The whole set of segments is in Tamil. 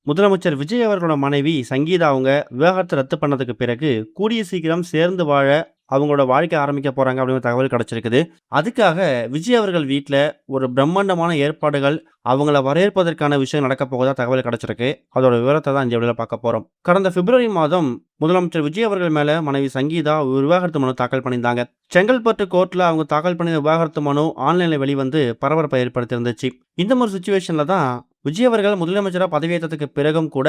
முதலமைச்சர் விஜய் அவர்களோட மனைவி சங்கீதா அவங்க விவாகரத்து ரத்து பண்ணதுக்கு பிறகு கூடிய சீக்கிரம் சேர்ந்து வாழ அவங்களோட வாழ்க்கை ஆரம்பிக்க போறாங்க அப்படிங்கிற தகவல் கிடைச்சிருக்குது. அதுக்காக விஜய் அவர்கள் வீட்ல ஒரு பிரம்மாண்டமான ஏற்பாடுகள், அவங்கள வரவேற்பதற்கான விஷயம் நடக்க போவதா தகவல் கிடைச்சிருக்கு. அதோட விவரத்தை தான் இந்த வீடியோல பார்க்க போறோம். கடந்த பிப்ரவரி மாதம் முதலமைச்சர் விஜய் அவர்கள் மேல மனைவி சங்கீதா ஒரு விவாகரத்து மனு தாக்கல் பண்ணியிருந்தாங்க. செங்கல்பட்டு கோர்ட்ல அவங்க தாக்கல் பண்ணிய விவாகரத்து மனு ஆன்லைன்ல வெளிவந்து பரபரப்பை ஏற்படுத்தியிருந்துச்சு. இந்த ஒரு சுச்சுவேஷன்ல தான் விஜய் அவர்கள் முதலமைச்சரா பதவியேற்றதுக்கு பிறகும் கூட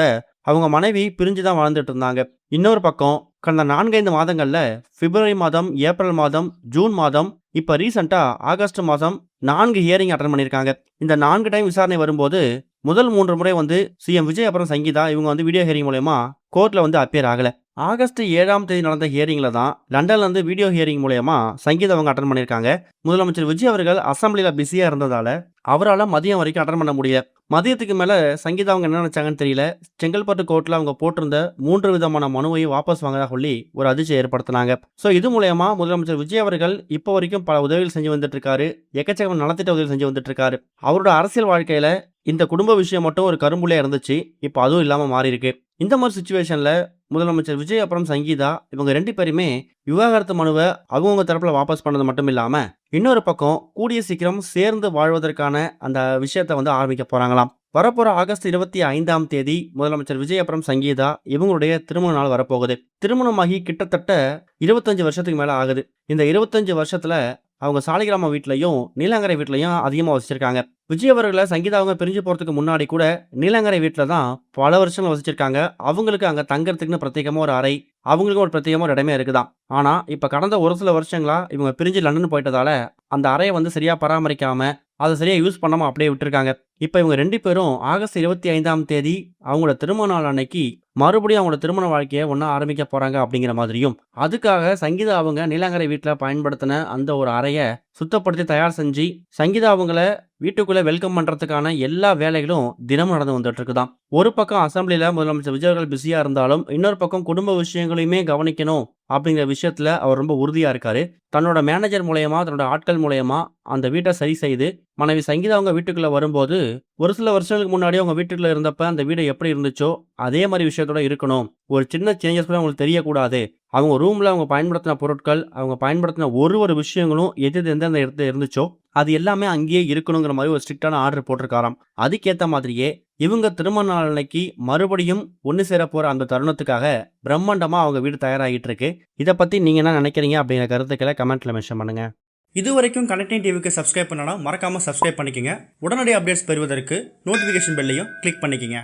அவங்க மனைவி பிரிஞ்சு தான் வாழ்ந்துட்டு இருந்தாங்க. இன்னொரு பக்கம் கடந்த 4-5 மாதங்கள்ல பிப்ரவரி மாதம், ஏப்ரல் மாதம், ஜூன் மாதம், இப்ப ரீசெண்டா ஆகஸ்ட் மாதம் 4 ஹியரிங் அட்டெண்ட் பண்ணியிருக்காங்க. இந்த 4 டைம் விசாரணை வரும்போது முதல் 3 முறை வந்து சிஎம் விஜய் அப்புறம் சங்கீதா இவங்க வந்து வீடியோ ஹியரிங் மூலமா கோர்ட்ல வந்து அப்பியர் ஆகல. ஆகஸ்ட் 7ஆம் தேதி நடந்த ஹியரிங்ல தான் லண்டன்ல இருந்து வீடியோ ஹியரிங் மூலமா சங்கீதா அவங்க அட்டன் பண்ணியிருக்காங்க. முதலமைச்சர் விஜய் அவர்கள் அசம்பிளில பிஸியா இருந்ததால அவரால் மதியம் வரைக்கும் அட்டன் பண்ண முடியல. மதியத்துக்கு மேல சங்கீதா அவங்க என்ன நினைச்சாங்கன்னு தெரியல. செங்கல்பட்டு கோர்ட்ல அவங்க போட்டிருந்த 3 விதமான மனுவையும் வாபஸ் வாங்கதா சொல்லி ஒரு அதிர்ச்சியை ஏற்படுத்தினாங்க. ஸோ இது மூலயமா முதலமைச்சர் விஜய் அவர்கள் இப்போ வரைக்கும் பல உதவிகள் செஞ்சு வந்துட்டு இருக்காரு. எக்கச்சக்க நலத்திட்ட உதவி செஞ்சு வந்துட்டு இருக்காரு. அவரோட அரசியல் வாழ்க்கையில இந்த குடும்ப விஷயம் மட்டும் ஒரு கரும்புள்ளையா இருந்துச்சு. இப்போ அதுவும் இல்லாம மாறி இருக்கு. இந்த மாதிரி சுச்சுவேஷன்ல முதலமைச்சர் விஜய் அப்புறம் சங்கீதா இவங்க 2 பேருமே விவாகரத்து மனுவை அவங்கவுங்க தரப்புல வாபஸ் பண்ணது மட்டும் இல்லாம இன்னொரு பக்கம் கூடிய சீக்கிரம் சேர்ந்து வாழ்வதற்கான அந்த விஷயத்தை வந்து ஆரம்பிக்க போறாங்களாம். வரப்போற ஆகஸ்ட் 25ஆம் தேதி முதலமைச்சர் விஜய் அப்புறம் சங்கீதா இவங்களுடைய திருமண நாள் வரப்போகுது. திருமணமாகி கிட்டத்தட்ட 25 வருஷத்துக்கு மேல ஆகுது. இந்த 25 வருஷத்துல அவங்க சாலிகிராம வீட்லயும் நீலாங்கரை வீட்லயும் அதிகமா வசிச்சிருக்காங்க. விஜய் அவர்களை சங்கீதா அவங்க பிரிஞ்சு போறதுக்கு முன்னாடி கூட நீலாங்கரை வீட்டில தான் பல வருஷங்கள் வசிச்சிருக்காங்க. அவங்களுக்கு அங்க தங்கறதுக்குன்னு பிரத்யேகமா ஒரு அறை, அவங்களுக்கும் ஒரு பிரத்யேகமா ஒரு இடமே இருக்குதான். ஆனா இப்ப கடந்த ஒரு சில வருஷங்களா இவங்க பிரிஞ்சு லண்டன் போயிட்டதால அந்த அறையை வந்து சரியா பராமரிக்காம அதை சரியா யூஸ் பண்ணாம அப்படியே விட்டுருக்காங்க. இப்ப இவங்க 2 பேரும் ஆகஸ்ட் 25ஆம் தேதி அவங்களோட திருமண நாள் அன்னைக்கு மறுபடியும் அவங்களோட திருமண வாழ்க்கையை ஒன்றா ஆரம்பிக்க போறாங்க அப்படிங்கிற மாதிரியும், அதுக்காக சங்கீதா அவங்க நீலாங்கரை வீட்டில் பயன்படுத்தின அந்த ஒரு அறையை சுத்தப்படுத்தி தயார் செஞ்சு சங்கீதா அவங்கள வீட்டுக்குள்ள வெல்கம் பண்றதுக்கான எல்லா வேலைகளும் தினமும் நடந்து வந்துட்டு இருக்குதான். ஒரு பக்கம் அசம்பிளில முதலமைச்சர் விஜய் அவர்கள் பிஸியா இருந்தாலும் இன்னொரு பக்கம் குடும்ப விஷயங்களையுமே கவனிக்கணும் அப்படிங்கிற விஷயத்துல அவர் ரொம்ப உறுதியா இருக்காரு. தன்னோட மேனேஜர் மூலயமா, தன்னோட ஆட்கள் மூலயமா அந்த வீட்டை சரி செய்து மனைவி சங்கீதா அவங்க வீட்டுக்குள்ள வரும்போது ஒரு சில வருஷங்களுக்கு முன்னாடி அவங்க வீட்டுக்குள்ள இருந்தப்ப அந்த வீடு எப்படி இருந்துச்சோ அதே மாதிரி விஷயத்தோட இருக்கணும். ஒரு சின்ன சேஞ்சஸ் கூட அவங்களுக்கு தெரியக்கூடாது. அவங்க ரூம்ல அவங்க பயன்படுத்தின பொருட்கள், அவங்க பயன்படுத்தின ஒரு விஷயங்களும் எந்தெந்த இடத்துல இருந்துச்சோ அது எல்லாமே அங்கேயே இருக்கணுங்கிற மாதிரி ஒரு ஸ்ட்ரிக்டான ஆர்டர் போட்டிருக்காராம். அதுக்கேற்ற மாதிரியே இவங்க திருமண நாள் அன்னைக்கு மறுபடியும் ஒன்று சேர போற அந்த தருணத்துக்காக பிரம்மாண்டமா அவங்க வீடு தயாராகிட்டு இருக்கு. இதை பத்தி நீங்க என்ன நினைக்கிறீங்க அப்படிங்கிற கருத்துக்களை கமெண்ட்ல மென்ஷன் பண்ணுங்க. இது வரைக்கும் கனெக்டிங் டிவிக்கு சப்ஸ்கிரைப் பண்ணனா மறக்காம சப்ஸ்கிரைப் பண்ணிக்கங்க. உடனடி அப்டேட்ஸ் பெறுவதற்கு நோட்டிஃபிகேஷன் பெல்லையும் கிளிக் பண்ணிக்கங்க.